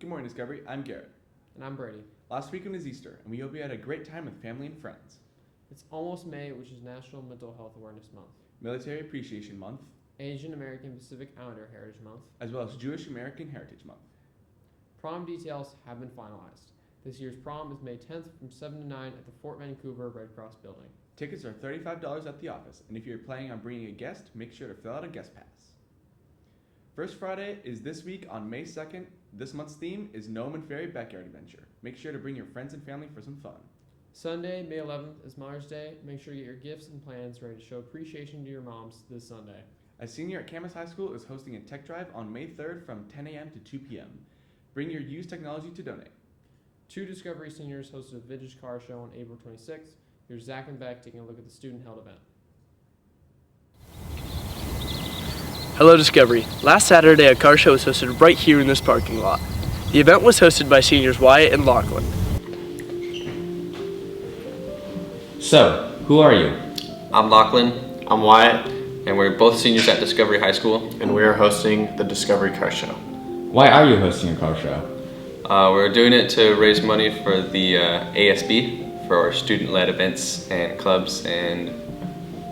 Good morning, Discovery. I'm Garrett. And I'm Brady. Last weekend was Easter, and we hope you had a great time with family and friends. It's almost May, which is National Mental Health Awareness Month, Military Appreciation Month, Asian American Pacific Islander Heritage Month, as well as Jewish American Heritage Month. Prom details have been finalized. This year's prom is May 10th from 7 to 9 at the Fort Vancouver Red Cross Building. Tickets are $35 at the office, and if you're planning on bringing a guest, make sure to fill out a guest pass. First Friday is this week on May 2nd. This month's theme is Gnome and Fairy Backyard Adventure. Make sure to bring your friends and family for some fun. Sunday, May 11th is Mother's Day. Make sure you get your gifts and plans ready to show appreciation to your moms this Sunday. A senior at Camas High School is hosting a tech drive on May 3rd from 10 a.m. to 2 p.m. Bring your used technology to donate. 2 Discovery seniors hosted a vintage car show on April 26th. Here's Zach and Beck taking a look at the student-held event. Hello Discovery. Last Saturday a car show was hosted right here in this parking lot. The event was hosted by seniors Wyatt and Lachlan. So, who are you? I'm Lachlan. I'm Wyatt. And we're both seniors at Discovery High School. And we are hosting the Discovery Car Show. Why are you hosting a car show? We're doing it to raise money for the ASB, for our student-led events and clubs and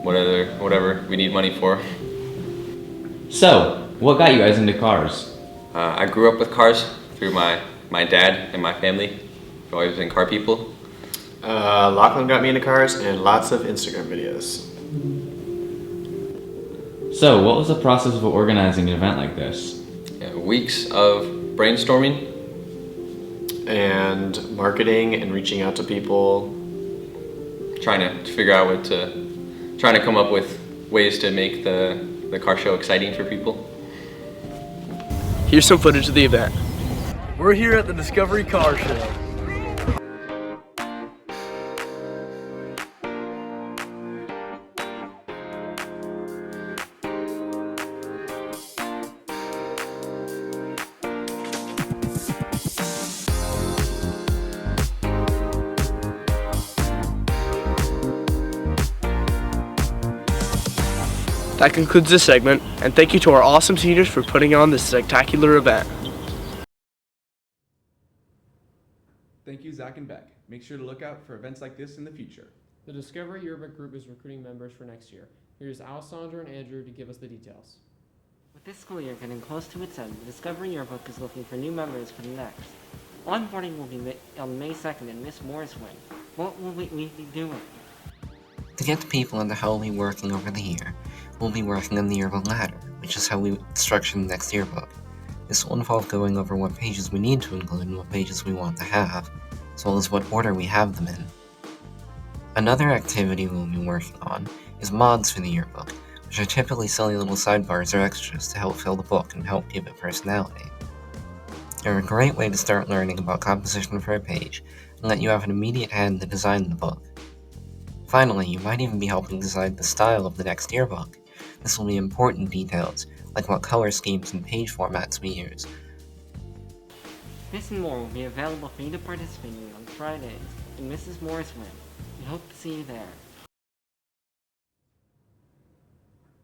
whatever we need money for. So, what got you guys into cars? I grew up with cars through my dad and my family. We've always been car people. Lachlan got me into cars and lots of Instagram videos. So, what was the process of organizing an event like this? Weeks of brainstorming. And marketing and reaching out to people. Trying to come up with ways to make the car show exciting for people. Here's some footage of the event. We're here at the Discovery Car Show. That concludes this segment, and thank you to our awesome seniors for putting on this spectacular event. Thank you, Zach and Beck. Make sure to look out for events like this in the future. The Discovery Yearbook group is recruiting members for next year. Here's Alessandra and Andrew to give us the details. With this school year getting close to its end, the Discovery Yearbook is looking for new members for the next. Onboarding will be on May 2nd in Miss Moore's wing. What will we be doing? To get the people into how we'll be working over the year, we'll be working on the yearbook ladder, which is how we structure the next yearbook. This will involve going over what pages we need to include and what pages we want to have, as well as what order we have them in. Another activity we'll be working on is mods for the yearbook, which are typically silly little sidebars or extras to help fill the book and help give it personality. They're a great way to start learning about composition for a page and let you have an immediate hand to design the book. Finally, you might even be helping decide the style of the next yearbook. This will be important details, like what color schemes and page formats we use. This and more will be available for you to participate in on Fridays in Mrs. Moore's wing. We hope to see you there.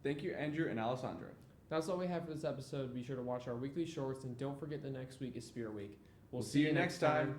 Thank you, Andrew and Alessandra. That's all we have for this episode. Be sure to watch our weekly shorts, and don't forget that next week is Spirit Week. We'll see you next time.